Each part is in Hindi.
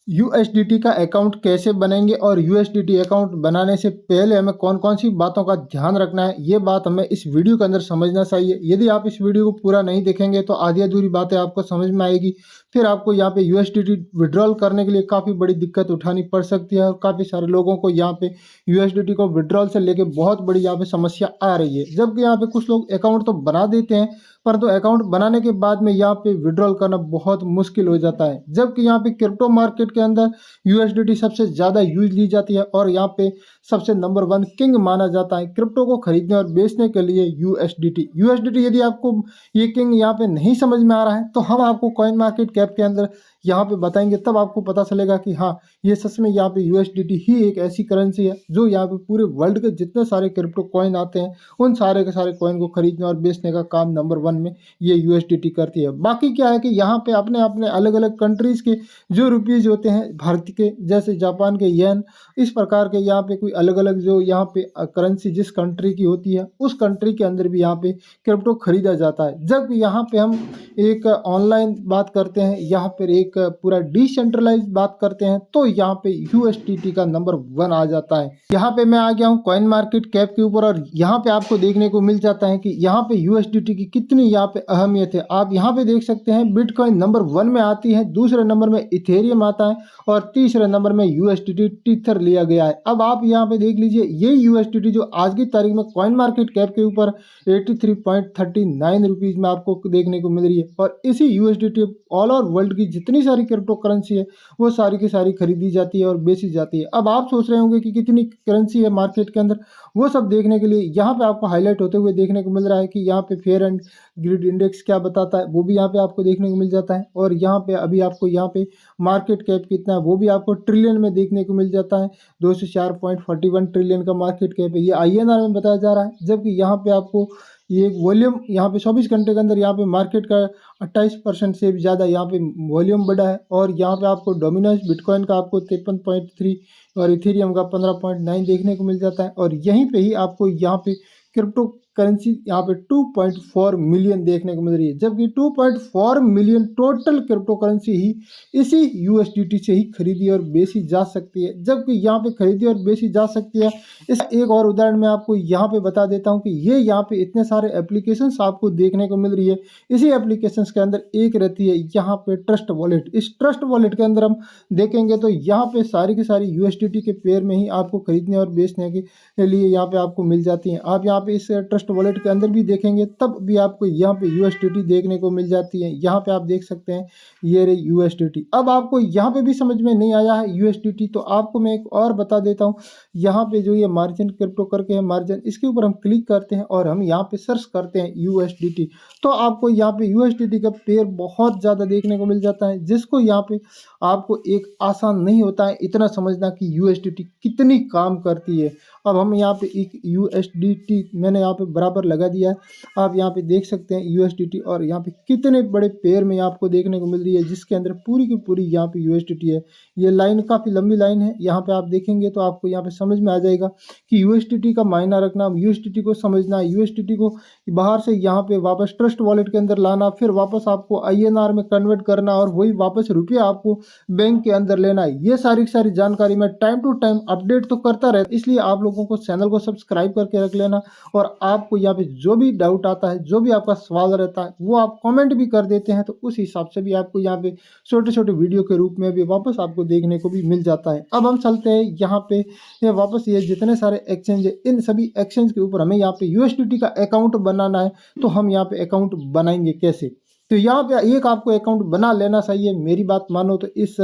यूएसडीटी का अकाउंट कैसे बनेंगे और यूएसडीटी अकाउंट बनाने से पहले हमें कौन कौन सी बातों का ध्यान रखना है, ये बात हमें इस वीडियो के अंदर समझना चाहिए। यदि आप इस वीडियो को पूरा नहीं देखेंगे तो आधी अधूरी बातें आपको समझ में आएगी, फिर आपको यहाँ पे यूएसडीटी विड्रॉल करने के लिए काफ़ी बड़ी दिक्कत उठानी पड़ सकती है और काफ़ी सारे लोगों को यहाँ पे यूएसडीटी को विड्रॉल से लेके बहुत बड़ी यहाँ पे समस्या आ रही है। जबकि यहाँ पे कुछ लोग अकाउंट तो बना देते हैं, परंतु अकाउंट बनाने के बाद में यहाँ पे विड्रॉल करना बहुत मुश्किल हो जाता है। जबकि यहाँ पे क्रिप्टो मार्केट के अंदर यूएसडीटी सबसे ज़्यादा यूज ली जाती है और यहाँ पे सबसे नंबर 1 किंग माना जाता है क्रिप्टो को खरीदने और बेचने के लिए यूएसडीटी। यदि आपको ये किंग यहाँ पे नहीं समझ में आ रहा है तो हम आपको कॉइन मार्केट कैप के अंदर यहाँ पे बताएंगे, तब आपको पता चलेगा कि हाँ, ये सच में यहाँ पे यूएसडीटी ही एक ऐसी करेंसी है जो यहाँ पे पूरे वर्ल्ड के जितने सारे क्रिप्टो कॉइन आते हैं उन सारे के सारे कॉइन को खरीदने और बेचने का काम नंबर 1 में ये यूएसडीटी करती है। बाकी क्या है कि यहाँ पे अपने अपने अलग अलग कंट्रीज़ के जो रुपीज़ होते हैं भारत के, जैसे जापान के येन, इस प्रकार के यहाँ पे कोई अलग अलग जो यहाँ पे करेंसी जिस कंट्री की होती है उस कंट्री के अंदर भी यहाँ पे क्रिप्टो खरीदा जाता है। जब यहाँ पे हम एक ऑनलाइन बात करते हैं, यहाँ पर एक पूरा डिसेंट्रलाइज बात करते हैं, तो यहाँ पे यूएसडीटी का नंबर 1 आ जाता है। यहाँ पे मैं आ गया हूँ कॉइन मार्केट कैप के ऊपर और यहाँ पे आपको देखने को मिल जाता है कि यहाँ पे यूएसडीटी की कितनी यहाँ पे अहमियत है। आप यहाँ पे देख सकते हैं बिटकॉइन नंबर 1 में आती है, दूसरे नंबर में इथेरियम आता है और तीसरे नंबर में यूएसडीटी टीथर लिया गया है। अब आप यहाँ पे देख लीजिए, ये यूएसडीटी जो आज की तारीख में कॉइन मार्केट कैप के ऊपर 83.39 रुपीज़ में आपको देखने को मिल रही है और इसी यूएसडीटी ऑल ओवर वर्ल्ड की जितनी सारी क्रिप्टो करेंसी है वो सारी की सारी खरीदी जाती है और बेची जाती है। अब आप सोच रहे होंगे कि कितनी करेंसी है मार्केट के अंदर, वो सब देखने के लिए यहाँ पे आपको हाईलाइट होते हुए देखने को मिल रहा है कि यहाँ पे फेयर एंड ग्रिड इंडेक्स क्या बताता है वो भी यहाँ पे आपको देखने को मिल जाता है और यहाँ पे अभी आपको यहाँ पे मार्केट कैप कितना है वो भी आपको ट्रिलियन में देखने को मिल जाता है। 204.41 ट्रिलियन का मार्केट कैप है, ये आईएनआर में बताया जा रहा है। जबकि यहाँ पे आपको ये वॉल्यूम यहाँ पे 24 घंटे के अंदर यहाँ पे मार्केट का 28% से भी ज़्यादा यहाँ पे वॉल्यूम बढ़ा है और यहाँ पे आपको डोमिनोज बिटकॉइन का आपको 53.3 और इथेरियम का 15.9 देखने को मिल जाता है और यहीं पे ही आपको यहाँ पे क्रिप्टो करेंसी यहाँ पे 2.4 मिलियन देखने को मिल रही है। जबकि 2.4 मिलियन टोटल क्रिप्टो करेंसी ही इसी यूएसडीटी से ही खरीदी और बेची जा सकती है। जबकि यहाँ पे खरीदी और बेची जा सकती है, इस एक और उदाहरण मैं आपको यहाँ पे बता देता हूँ कि ये यहाँ पे इतने सारे एप्लीकेशंस आपको देखने को मिल रही है। इसी एप्लीकेशंस के अंदर एक रहती है यहाँ पे ट्रस्ट वॉलेट। इस ट्रस्ट वॉलेट के अंदर हम देखेंगे तो यहाँ पे सारी की सारी यूएसडीटी के पेयर में ही आपको खरीदने और बेचने के लिए यहाँ पे आपको मिल जाती हैं। आप यहाँ पे इस ट्रस्ट वॉलेट के अंदर भी देखेंगे तब भी आपको यहाँ पे यूएसडीटी देखने को मिल जाती है। यहाँ पे आप देख सकते हैं ये रही यूएसडीटी। अब आपको यहाँ पे भी समझ में नहीं आया है यूएसडीटी, तो आपको मैं एक और बता देता हूँ। यहाँ पे जो ये मार्जिन क्रिप्टो करके है मार्जिन, इसके ऊपर हम क्लिक करते हैं और हम यहाँ पे सर्च करते हैं यूएसडीटी, तो आपको यहाँ पे यूएसडीटी का पेयर बहुत ज़्यादा देखने को मिल जाता है, जिसको यहाँ पे आपको एक आसान नहीं होता है इतना समझना कि यूएसडीटी कितनी काम करती है। अब हम यहाँ पे एक यूएसडीटी मैंने यहाँ पे बराबर लगा दिया है, आप यहाँ पे देख सकते हैं यूएसडीटी और यहाँ पे कितने बड़े पेयर में आपको देखने को मिल रही है, जिसके अंदर पूरी की पूरी यहाँ पे यूएसडीटी है। ये लाइन काफ़ी लंबी लाइन है, यहाँ पे आप देखेंगे तो आपको यहाँ पे समझ में आ जाएगा कि यूएसडीटी का मायना रखना, यूएसडीटी को समझना, यूएसडीटी को बाहर से यहाँ पे वापस ट्रस्ट वॉलेट के अंदर लाना, फिर वापस आपको आईएनआर में कन्वर्ट करना और वही वापस रुपया आपको बैंक के अंदर लेना है। ये सारी सारी जानकारी मैं टाइम टू टाइम अपडेट तो करता रहता, इसलिए आप लोगों को चैनल को सब्सक्राइब करके रख लेना और आपको यहाँ पे जो भी डाउट आता है, जो भी आपका सवाल रहता है वो आप कमेंट भी कर देते हैं, तो उस हिसाब से भी आपको यहाँ पे छोटे छोटे वीडियो के रूप में भी वापस आपको देखने को भी मिल जाता है। अब हम चलते हैं यहाँ पे वापस, ये जितने सारे एक्सचेंज है इन सभी एक्सचेंज के ऊपर हमें यहाँ पे यूएसडीटी का अकाउंट बनाना है, तो हम यहाँ पे अकाउंट बनाएंगे कैसे। तो यहाँ पे एक आपको अकाउंट बना लेना चाहिए, मेरी बात मानो तो इस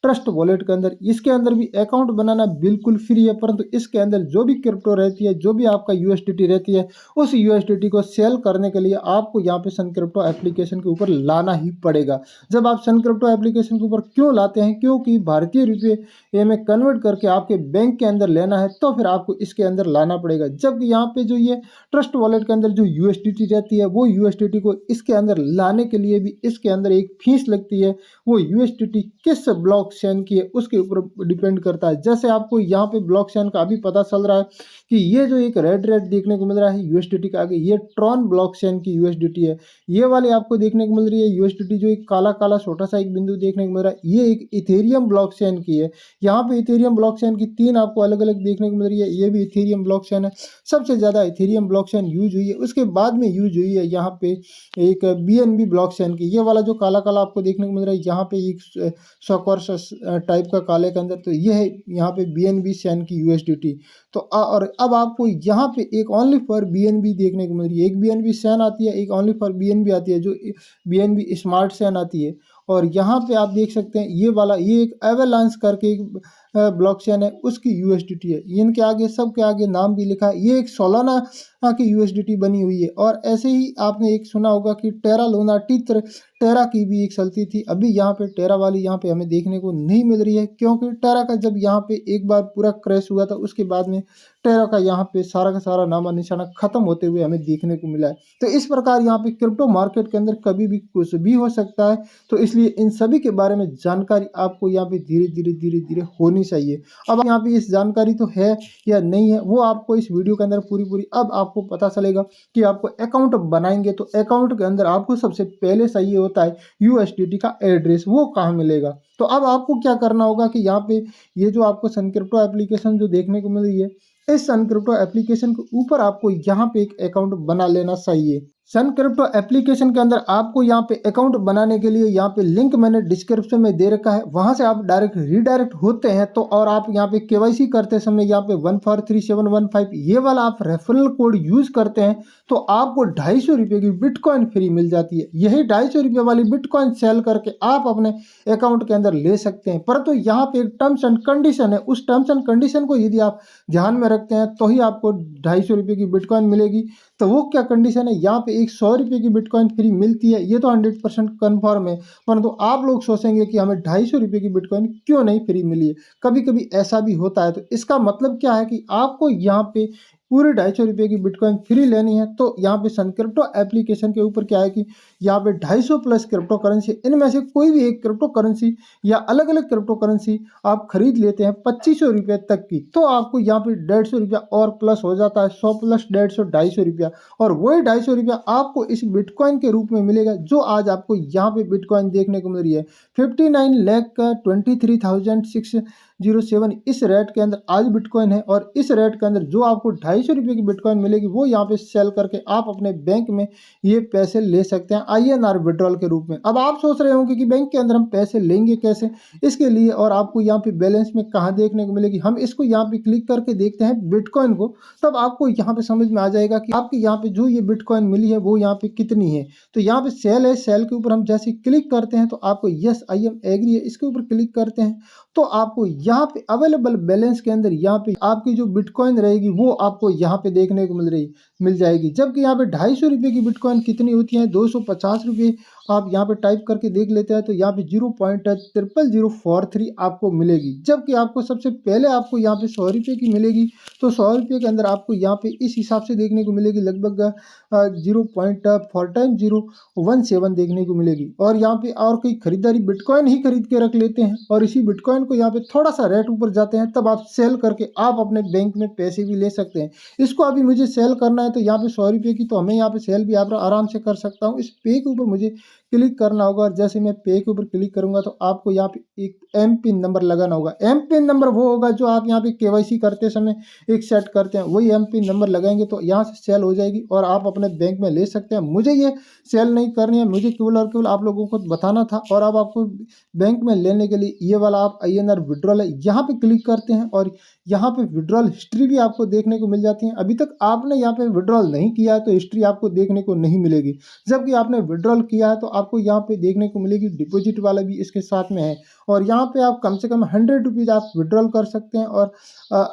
ट्रस्ट वॉलेट के अंदर। इसके अंदर भी अकाउंट बनाना बिल्कुल फ्री है, परंतु इसके अंदर जो भी क्रिप्टो रहती है, जो भी आपका यूएसडीटी रहती है, उस यूएसडीटी को सेल करने के लिए आपको यहाँ पे सन क्रिप्टो एप्लीकेशन के ऊपर लाना ही पड़ेगा। जब आप सन क्रिप्टो एप्लीकेशन के ऊपर क्यों लाते हैं, क्योंकि भारतीय रुपये में कन्वर्ट करके आपके बैंक के अंदर लेना है, तो फिर आपको इसके अंदर लाना पड़ेगा। जबकि यहाँ पे जो ये ट्रस्ट वॉलेट के अंदर जो यूएसडीटी रहती है, वो यूएसडीटी को इसके अंदर लाने के लिए भी इसके अंदर एक फीस लगती है। वो यूएसडीटी किस ब्लॉक ब्लॉकचेन की है उसके ऊपर डिपेंड करता है। जैसे आपको यहाँ पे ब्लॉकचेन का अभी पता चल रहा है कि ये जो एक रेड रेड देखने को मिल रहा है यूएसडीटी के आगे, ये ट्रॉन ब्लॉकचेन की यूएसडीटी है। ये वाली आपको देखने को मिल रही है यूएसडीटी, जो एक काला काला छोटा सा एक बिंदु देखने को मिल रहा है, ये एक इथेरियम ब्लॉकचेन की है। यहाँ पे इथेरियम ब्लॉकचेन की 3 आपको अलग अलग देखने को मिल रही है। ये भी इथेरियम ब्लॉकचेन है, सबसे ज़्यादा इथेरियम ब्लॉकचेन यूज हुई है। उसके बाद में यूज हुई है यहाँ पे एक बीएनबी ब्लॉकचेन की। ये वाला जो काला काला आपको देखने को मिल रहा है यहाँ पे एक सॉकर्स टाइप का काले के अंदर, तो ये है यहाँ पे बीएनबी चैन की यूएसडीटी। तो और अब आपको यहाँ पे एक ओनली फॉर बीएनबी देखने को मिल रही है। एक बीएनबी चैन आती है, एक ओनली फॉर बीएनबी आती है, जो बीएनबी स्मार्ट चैन आती है। और यहाँ पे आप देख सकते हैं ये वाला, ये एक एवेलांस करके एक ब्लॉकचेन है, उसकी यूएसडीटी है। इनके आगे सबके आगे नाम भी लिखा है। ये एक सोलाना की यूएसडीटी बनी हुई है। और ऐसे ही आपने एक सुना होगा कि टेरा लूना टेरा की भी एक चलती थी। अभी यहाँ पे टेरा वाली यहाँ पे हमें देखने को नहीं मिल रही है, क्योंकि टेरा का जब यहाँ पे एक बार पूरा क्रैश हुआ था उसके बाद में टेरा का यहाँ पे सारा का सारा नामा निशाना खत्म होते हुए हमें देखने को मिला है। तो इस प्रकार यहाँ पे क्रिप्टो मार्केट के अंदर कभी भी कुछ भी हो सकता है, तो इसलिए इन सभी के बारे में जानकारी आपको यहाँ पे धीरे धीरे होनी चाहिए। अब यहाँ पे इस जानकारी तो है या नहीं है वो आपको इस वीडियो के अंदर पूरी अब आपको पता चलेगा कि आपको अकाउंट बनाएंगे तो अकाउंट के अंदर आपको सबसे पहले चाहिए होता है यूएसडीटी का एड्रेस, वो कहाँ मिलेगा। तो अब आपको क्या करना होगा कि यहाँ पे ये जो आपको सन क्रिप्टो एप्लीकेशन जो देखने को मिल रही है, इस सन क्रिप्टो एप्लीकेशन के ऊपर आपको यहाँ पे एक अकाउंट बना लेना चाहिए। सन क्रिप्टो एप्लीकेशन के अंदर आपको यहाँ पे अकाउंट बनाने के लिए यहाँ पे लिंक मैंने डिस्क्रिप्शन में दे रखा है, वहां से आप डायरेक्ट रीडायरेक्ट होते हैं। तो और आप यहाँ पे केवाईसी करते समय यहाँ पे 143715 ये वाला आप रेफरल कोड यूज करते हैं तो आपको 250 रुपये की बिटकॉइन फ्री मिल जाती है। यही 250 रुपये वाली बिटकॉइन सेल करके आप अपने अकाउंट के अंदर ले सकते हैं। परंतु यहाँ पे एक टर्म्स एंड कंडीशन है, उस टर्म्स एंड कंडीशन को यदि आप ध्यान में रखते हैं तो ही आपको 250 रुपये की बिटकॉइन मिलेगी। तो वो क्या कंडीशन है, यहाँ पे एक 100 रुपये की बिटकॉइन फ्री मिलती है, ये तो 100% कन्फर्म है। परंतु आप लोग सोचेंगे कि हमें 250 रुपये की बिटकॉइन क्यों नहीं फ्री मिली है, कभी कभी ऐसा भी होता है। तो इसका मतलब क्या है कि आपको यहाँ पे पूरे 250 रुपये की बिटकॉइन फ्री लेनी है। तो यहाँ पे सन क्रिप्टो एप्लीकेशन के ऊपर क्या है कि यहाँ पे 250 प्लस क्रिप्टो करेंसी, इनमें से कोई भी एक क्रिप्टो करेंसी या अलग अलग क्रिप्टो करेंसी आप खरीद लेते हैं 2500 रुपये तक की, तो आपको यहाँ पे 150 रुपया और प्लस हो जाता है, 100 प्लस 150 250 रुपया। और वही 250 रुपया आपको इस बिटकॉइन के रूप में मिलेगा, जो आज आपको यहाँ पे बिटकॉइन देखने को मिल रही है 59 लाख का 23,607 इस रेट के अंदर आज बिटकॉइन है। और इस रेट के अंदर जो आपको 250 रुपये की बिटकॉइन मिलेगी वो यहाँ पे सेल करके आप अपने बैंक में ये पैसे ले सकते हैं आईएनआर विड्रॉल के रूप में। अब आप सोच रहे होंगे कि बैंक के अंदर हम पैसे लेंगे कैसे, इसके लिए और आपको यहाँ पे बैलेंस में कहाँ देखने को मिलेगी, हम इसको यहाँ पे क्लिक करके देखते हैं बिटकॉइन को, तब आपको यहाँ पे समझ में आ जाएगा कि आपके यहाँ पे जो ये बिटकॉइन मिली है वो यहाँ पे कितनी है। तो यहाँ पे सेल है, सेल के ऊपर हम जैसे क्लिक करते हैं तो आपको यस आई एम एग्री है इसके ऊपर क्लिक करते हैं तो आपको यहाँ पे अवेलेबल बैलेंस के अंदर यहाँ पे आपकी जो बिटकॉइन रहेगी वो आपको यहाँ पे देखने को मिल जाएगी। जबकि यहाँ पे 250 रुपये की बिटकॉइन कितनी होती है, 250 रुपये आप यहाँ पे टाइप करके देख लेते हैं तो यहाँ पे 0.00043 आपको मिलेगी। जबकि आपको सबसे पहले आपको यहाँ पे 100 रुपये की मिलेगी, तो 100 रुपये के अंदर आपको यहाँ पे इस हिसाब से देखने को मिलेगी लगभग 0.4 देखने को मिलेगी। और यहाँ पे और कोई खरीदारी बिटकॉइन ही खरीद के रख लेते हैं और इसी बिटकॉइन को यहाँ पे थोड़ा सा रेट ऊपर जाते हैं, तब आप सेल करके आप अपने बैंक में पैसे भी ले सकते हैं। इसको अभी मुझे सेल करना है तो यहाँ पे 100 रुपये की, तो हमें यहाँ पे सेल भी आप आराम से कर सकता हूँ। इस पे के ऊपर मुझे क्लिक करना होगा और जैसे मैं पे के ऊपर क्लिक करूंगा तो आपको यहाँ पे एक एम पिन नंबर लगाना होगा। एम पिन नंबर वो होगा जो आप यहाँ पे केवाईसी करते समय एक सेट करते हैं, वही एम पिन नंबर लगाएंगे तो यहाँ से सेल हो जाएगी और आप अपने बैंक में ले सकते हैं। मुझे ये सेल नहीं करनी है, मुझे केवल और केवल आप लोगों को बताना था। और अब आपको बैंक में लेने के लिए ये वाला आप आईएनआर विड्रॉल है, यहाँ पे क्लिक करते हैं और यहाँ पे विड्रॉल हिस्ट्री भी आपको देखने को मिल जाती है। अभी तक आपने यहाँ पे विड्रॉल नहीं किया है तो हिस्ट्री आपको देखने को नहीं मिलेगी, जबकि आपने विड्रॉल किया है तो आपको यहाँ पे देखने को मिलेगी। डिपॉजिट वाला भी इसके साथ में है और यहाँ पे आप कम से कम 100 रुपीज़ आप विड्रॉल कर सकते हैं और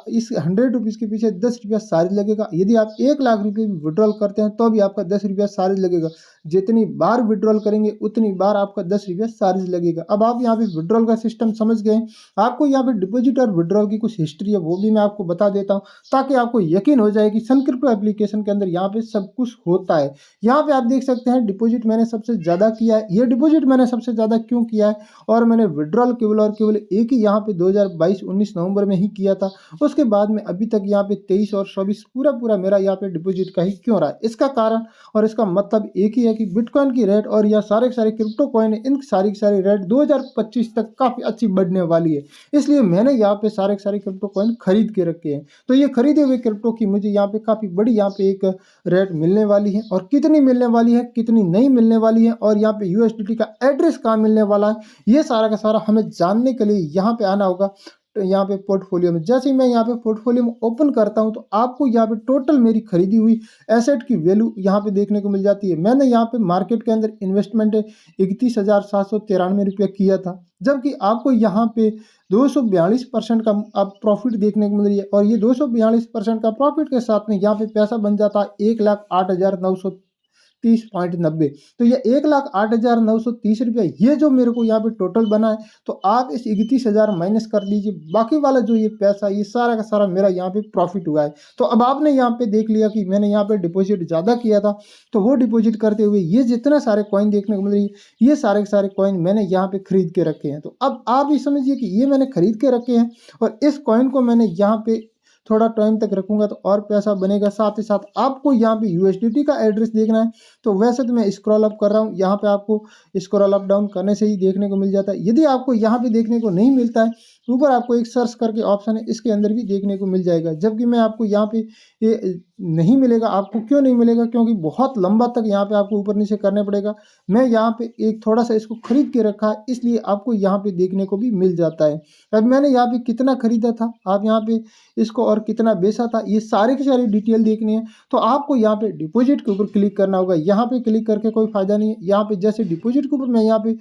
इस 100 रुपीज़ के पीछे 10 रुपया चार्ज लगेगा। यदि आप 1 लाख रुपये भी विड्रॉल करते हैं तो भी आपका 10 रुपया चार्ज लगेगा। जितनी बार विड्रॉल करेंगे उतनी बार आपका 10 रुपया चार्ज लगेगा। अब आप यहाँ पे विड्रॉल का सिस्टम समझ गए। आपको यहाँ पे डिपॉजिट और विड्रॉल की कुछ हिस्ट्री है वो भी मैं आपको बता देता हूँ, ताकि आपको यकीन हो जाए कि सन क्रिप्टो एप्लीकेशन के अंदर यहाँ पे सब कुछ होता है। यहाँ पे आप देख सकते हैं डिपॉजिट मैंने सबसे ज़्यादा किया है। ये डिपॉजिट मैंने सबसे ज़्यादा क्यों किया है, और मैंने विड्रॉल केवल और केवल एक ही यहाँ पे 2022-19 नवंबर में ही किया था। उसके बाद में अभी तक यहाँ पे 23 और 24 पूरा पूरा मेरा यहाँ पे डिपॉजिट का ही क्यों रहा है। इसका कारण और इसका मतलब एक ही है कि बिटकॉइन की रेट और या सारे के सारे क्रिप्टो कॉइन, इन सारी की सारी रेट 2025 तक काफ़ी अच्छी बढ़ने वाली है। इसलिए मैंने यहाँ पे सारे के सारे क्रिप्टो कॉइन खरीद के रखे हैं। तो ये खरीदे हुए क्रिप्टो की मुझे यहाँ पे काफ़ी बड़ी यहाँ पे एक रेट मिलने वाली है, और कितनी मिलने वाली है कितनी नहीं मिलने वाली है, और यहाँ पे यूएसडीटी का एड्रेस कहाँ मिलने वाला है, ये सारा का सारा हमें जानने के लिए यहाँ पे आना होगा। तो यहाँ पे पोर्टफोलियो में जैसे ही मैं यहाँ पे पोर्टफोलियो में ओपन करता हूँ तो आपको यहाँ पे टोटल मेरी खरीदी हुई एसेट की वैल्यू यहाँ पे देखने को मिल जाती है। मैंने यहाँ पे मार्केट के अंदर इन्वेस्टमेंट 31,793 रुपया किया था, जबकि आपको यहाँ पे 242% का आप प्रॉफिट देखने को मिल रही है। और ये 242% का प्रॉफिट के साथ में यहाँ पे पैसा बन जाता है 1,08,930.90। तो ये 1,08,930 रुपया ये जो मेरे को यहाँ पे टोटल बना है, तो आप इस 31,000 माइनस कर दीजिए, बाकी वाला जो ये पैसा ये सारा का सारा मेरा यहाँ पे प्रॉफिट हुआ है। तो अब आपने यहाँ पे देख लिया कि मैंने यहाँ पे डिपॉजिट ज़्यादा किया था, तो वो डिपॉजिट करते हुए ये जितने सारे कॉइन देखने को मिल रही है ये सारे के सारे कॉइन मैंने यहाँ पे खरीद के रखे हैं। तो अब आप ये समझिए कि ये मैंने खरीद के रखे हैं, और इस कॉइन को मैंने यहाँ पे थोड़ा टाइम तक रखूंगा तो और पैसा बनेगा। साथ ही साथ आपको यहाँ पे यूएसडीटी का एड्रेस देखना है, तो वैसे तो मैं स्क्रॉल अप कर रहा हूँ, यहाँ पे आपको स्क्रॉल अप डाउन करने से ही देखने को मिल जाता है। यदि आपको यहाँ पे देखने को नहीं मिलता है, ऊपर आपको एक सर्च करके ऑप्शन है, इसके अंदर भी देखने को मिल जाएगा। जबकि मैं आपको यहाँ पे ये नहीं मिलेगा। आपको क्यों नहीं मिलेगा, क्योंकि बहुत लंबा तक यहाँ पे आपको ऊपर नीचे करने पड़ेगा। मैं यहाँ पे एक थोड़ा सा इसको खरीद के रखा है, इसलिए आपको यहाँ पे देखने को भी मिल जाता है। अब मैंने यहाँ पे कितना खरीदा था, आप यहाँ पे इसको और कितना बेचा था, ये सारी की सारी डिटेल देखनी है, तो आपको यहाँ पे डिपॉजिट के ऊपर क्लिक करना होगा। यहाँ पे क्लिक करके कोई फायदा नहीं है। यहाँ पे जैसे डिपॉजिट के ऊपर मैं यहाँ पे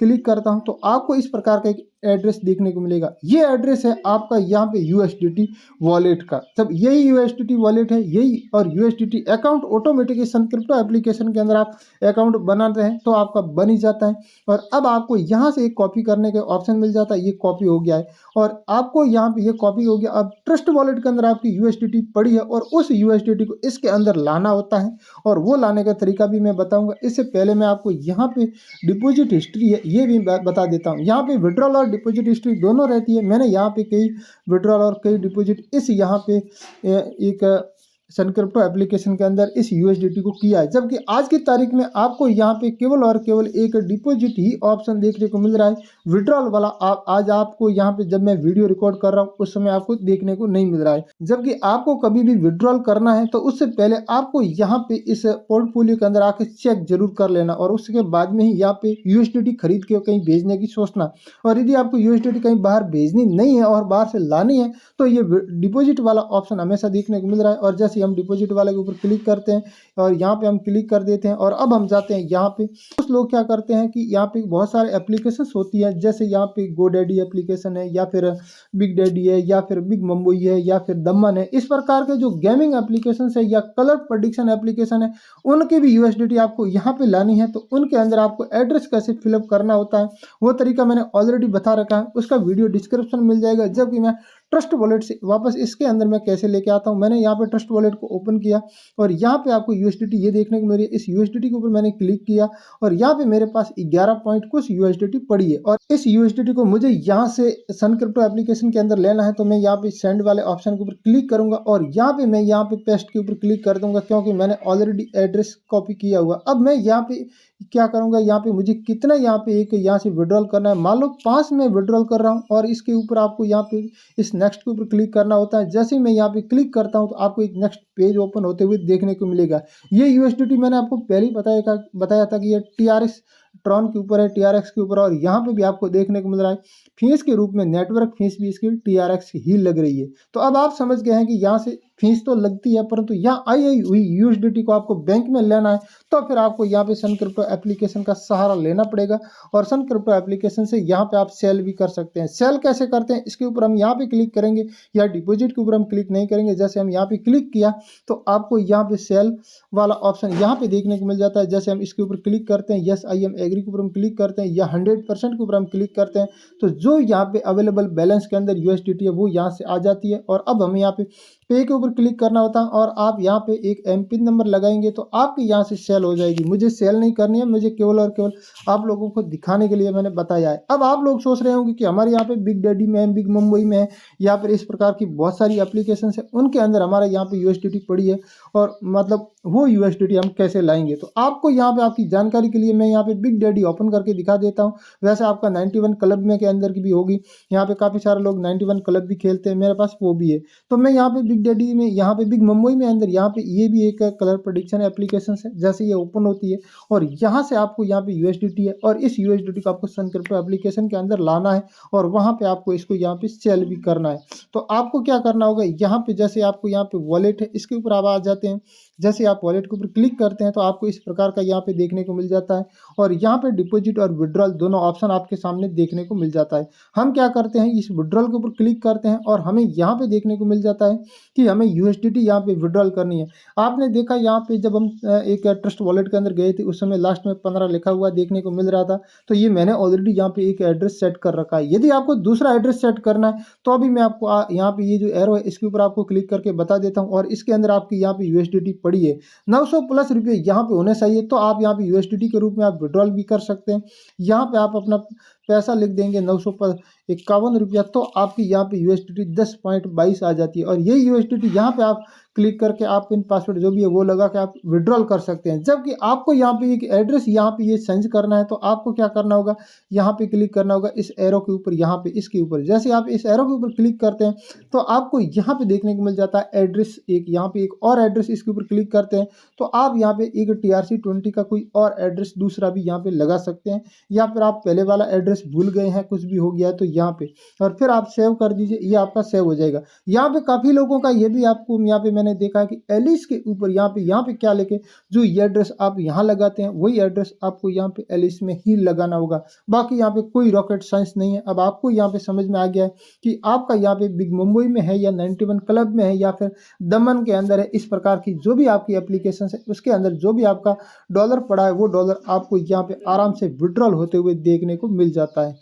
क्लिक करता हूं तो आपको इस प्रकार का एक एड्रेस देखने को मिलेगा। ये एड्रेस है आपका यहाँ पे यूएसडीटी वॉलेट का। जब यही यूएसडीटी वॉलेट है यही, और यूएसडीटी अकाउंट ऑटोमेटिक सन क्रिप्टो एप्लीकेशन के अंदर आप अकाउंट बनाते हैं तो आपका बन ही जाता है। और अब आपको यहाँ से एक कॉपी करने का ऑप्शन मिल जाता है, ये कॉपी हो गया है, और आपको यहाँ पे ये कॉपी हो गया। अब ट्रस्ट वॉलेट के अंदर आपकी यूएसडीटी पड़ी है, और उस यूएसडीटी को इसके अंदर लाना होता है, और वो लाने का तरीका भी मैं बताऊंगा। इससे पहले मैं आपको यहाँ पे डिपॉजिट हिस्ट्री है ये भी बता देता हूँ। यहाँ पे विड्रॉल और डिपॉजिट हिस्ट्री दोनों रहती है। मैंने यहाँ पे कई विड्रॉल और कई डिपॉजिट इस यहाँ पे एक सन क्रिप्टो एप्लीकेशन के अंदर इस यूएसडीटी को किया है, जबकि आज की तारीख में आपको यहाँ पे केवल और केवल एक डिपॉजिट ही ऑप्शन देखने को मिल रहा है। विड्रॉल वाला आज आपको यहाँ पे जब मैं वीडियो रिकॉर्ड कर रहा हूँ उस समय आपको देखने को नहीं मिल रहा है। जबकि आपको कभी भी विड्रॉल करना है तो उससे पहले आपको यहाँ पे इस पोर्टफोलियो के अंदर आके चेक जरूर कर लेना, और उसके बाद में ही यहाँ पे यूएसडीटी खरीद के कहीं भेजने की सोचना। और यदि आपको यूएसडीटी कहीं बाहर भेजनी नहीं है और बाहर से लानी है तो ये डिपॉजिट वाला ऑप्शन हमेशा देखने को मिल रहा है। और जैसे हम डिपॉजिट वाले के ऊपर क्लिक करते हैं और यहाँ पे हम क्लिक कर देते हैं, और अब हम जाते हैं यहाँ पे। कुछ लोग क्या करते हैं कि यहाँ पे बहुत सारे एप्लीकेशंस होती है, जैसे यहाँ पे गोडैडी एप्लीकेशन है, या फिर बिग डैडी है, या फिर बिग मम्बोई है, या फिर दमन है। इस प्रकार के जो गेमिंग एप्लीकेशन है या कलर प्रेडिक्शन एप्लीकेशन है, उनकी भी यूएसडीटी आपको यहाँ पे लानी है। तो उनके अंदर आपको एड्रेस कैसे फिलअप करना होता है वो तरीका मैंने ऑलरेडी बता रखा है, उसका वीडियो डिस्क्रिप्शन में मिल जाएगा। जबकि मैं ट्रस्ट वॉलेट से वापस इसके अंदर मैं कैसे लेके आता हूँ, मैंने यहाँ पे ट्रस्ट वॉलेट को ओपन किया, और यहाँ पे आपको यूएसडीटी ये देखने को मिल रही है। इस यूएसडीटी के ऊपर मैंने क्लिक किया, और यहाँ पे मेरे पास 11 पॉइंट कुछ यूएसडीटी पड़ी है, और इस यूएसडीटी को मुझे यहाँ से सन क्रिप्टो एप्लीकेशन के अंदर लेना है। तो मैं यहाँ पे सेंड वाले ऑप्शन के ऊपर क्लिक करूंगा, और यहाँ पे मैं यहाँ पे पेस्ट के ऊपर क्लिक कर दूंगा, क्योंकि मैंने ऑलरेडी एड्रेस कॉपी किया हुआ। अब मैं यहाँ पे क्या करूंगा, यहाँ पे मुझे कितना यहाँ पे एक यहाँ से विड्रॉल करना है, मान लो 5 में विड्रॉल कर रहा हूँ, और इसके ऊपर आपको यहाँ पे इस नेक्स्ट के ऊपर क्लिक करना होता है। जैसे ही मैं यहाँ पे क्लिक करता हूँ तो आपको एक नेक्स्ट पेज ओपन होते हुए देखने को मिलेगा। ये यूएसडीटी मैंने आपको पहले ही बताया था कि ये टीआरएक्स ट्रॉन के ऊपर है, टीआरएक्स के ऊपर, और यहाँ पे भी आपको देखने को मिल रहा है फीस के रूप में नेटवर्क फीस भी इसकी टीआरएक्स ही लग रही है। तो अब आप समझ गए हैं कि यहाँ से फीस तो लगती है, परंतु यहाँ आई हुई यूएसडीटी को आपको बैंक में लेना है तो फिर आपको यहाँ पे सन क्रिप्टो एप्लीकेशन का सहारा लेना पड़ेगा। और सन क्रिप्टो एप्लीकेशन से यहाँ पे आप सेल भी कर सकते हैं। सेल कैसे करते हैं इसके ऊपर हम यहाँ पे क्लिक करेंगे, या डिपॉजिट के ऊपर हम क्लिक नहीं करेंगे। जैसे हम यहाँ पे क्लिक किया तो आपको यहाँ पे सेल वाला ऑप्शन यहाँ पे देखने को मिल जाता है। जैसे हम इसके ऊपर क्लिक करते हैं, यस आई एम एग्री के ऊपर हम क्लिक करते हैं, या 100% के ऊपर हम क्लिक करते हैं, तो जो यहाँ पे अवेलेबल बैलेंस के अंदर यूएसडीटी है वो यहाँ से आ जाती है। और अब हमें यहाँ पे पे के ऊपर क्लिक करना होता है और आप यहाँ पे एक एमपिन नंबर लगाएंगे तो आपकी यहाँ से सेल हो जाएगी। मुझे सेल नहीं करनी है, मुझे केवल और केवल आप लोगों को दिखाने के लिए मैंने बताया है। अब आप लोग सोच रहे होंगे कि हमारे यहाँ पे बिग डैडी में है, बिग मुंबई में है, या फिर इस प्रकार की बहुत सारी एप्लीकेशन है, उनके अंदर हमारा यहाँ पे यूएसडीटी पड़ी है और मतलब वो यूएसडीटी हम कैसे लाएंगे। तो आपको यहाँ पे आपकी जानकारी के लिए मैं यहाँ पे बिग डैडी ओपन करके दिखा देता हूँ। वैसे आपका 91 क्लब में के अंदर की भी होगी, यहाँ पे काफ़ी सारे लोग 91 क्लब भी खेलते हैं, मेरे पास वो भी है। तो मैं यहाँ पे बिग डैडी में, यहाँ पे बिग मुंबई में अंदर यहाँ पे ये भी एक कलर प्रेडिक्शन एप्लीकेशन है। जैसे ये ओपन होती है और यहाँ से आपको यहाँ पे यूएसडीटी है और इस यूएसडीटी को आपको सन क्रिप्टो एप्लीकेशन के अंदर लाना है और वहाँ पे आपको इसको यहाँ पे सेल भी करना है। तो आपको क्या करना होगा, यहाँ पे जैसे आपको यहाँ पे वॉलेट है इसके ऊपर आप आ जाते हैं। जैसे आप वॉलेट के ऊपर क्लिक करते हैं तो आपको इस प्रकार का यहाँ पे देखने को मिल जाता है और यहाँ पे डिपॉजिट और विड्रॉल दोनों ऑप्शन आपके सामने देखने को मिल जाता है। हम क्या करते हैं, इस विड्रॉल के ऊपर क्लिक करते हैं और हमें यहाँ पे देखने को मिल जाता है कि हमें यूएसडीटी यहाँ पे विड्रॉल करनी है। आपने देखा यहाँ पे जब हम एक ट्रस्ट वॉलेट के अंदर गए थे उस समय लास्ट में 15 लिखा हुआ देखने को मिल रहा था, तो ये मैंने ऑलरेडी यहाँ पे एक एड्रेस सेट कर रखा है। यदि आपको दूसरा एड्रेस सेट करना है तो अभी मैं आपको यहाँ पे ये जो एरो है इसके ऊपर आपको क्लिक करके बता देता हूँ और इसके अंदर आपकी यहाँ पे यूएसडीटी पड़ी है 900 प्लस रुपये यहाँ पे होने चाहिए, तो आप यहाँ पे यूएसडीटी के रूप में आप विड्रॉल भी कर सकते हैं। यहाँ पे आप अपना पैसा लिख देंगे 951 रुपया, तो आपकी यहाँ पे यूएसडीटी 10.22 आ जाती है और ये यूएसडीटी यहाँ पे आप क्लिक करके आप पिन पासवर्ड जो भी है वो लगा के आप विड्रॉल कर सकते हैं। जबकि आपको यहाँ पे एक एड्रेस यहाँ पे ये चेंज करना है तो आपको क्या करना होगा, यहाँ पे क्लिक करना होगा इस एरो के ऊपर, यहाँ पे इसके ऊपर। जैसे आप इस एरो के ऊपर क्लिक करते हैं तो आपको यहाँ पे देखने को मिल जाता है एड्रेस, एक यहाँ पे एक और एड्रेस इसके ऊपर क्लिक करते हैं तो आप यहाँ पे एक TRC20 का कोई और एड्रेस दूसरा भी यहाँ पे लगा सकते हैं, या फिर आप पहले वाला एड्रेस भूल गए हैं, कुछ भी हो गया है तो यहाँ पे, और फिर आप सेव कर दीजिए, ये आपका सेव हो जाएगा। यहाँ पे काफ़ी लोगों का ये भी आपको यहाँ पे मैंने देखा है कि एलिस के ऊपर यहाँ पे क्या लेके जो ये एड्रेस आप यहाँ लगाते हैं वही एड्रेस आपको यहाँ पे एलिस में ही लगाना होगा। बाकी यहाँ पे कोई रॉकेट साइंस नहीं है। अब आपको यहाँ पे समझ में आ गया है कि आपका यहाँ पे बिग मुंबई में है या 91 क्लब में है या फिर दमन के अंदर है। इस प्रकार की जो भी आपकी एप्लीकेशन है उसके अंदर जो भी आपका डॉलर पड़ा है वो डॉलर आपको यहाँ पे आराम से विड्रॉल होते हुए देखने को मिल जाता है।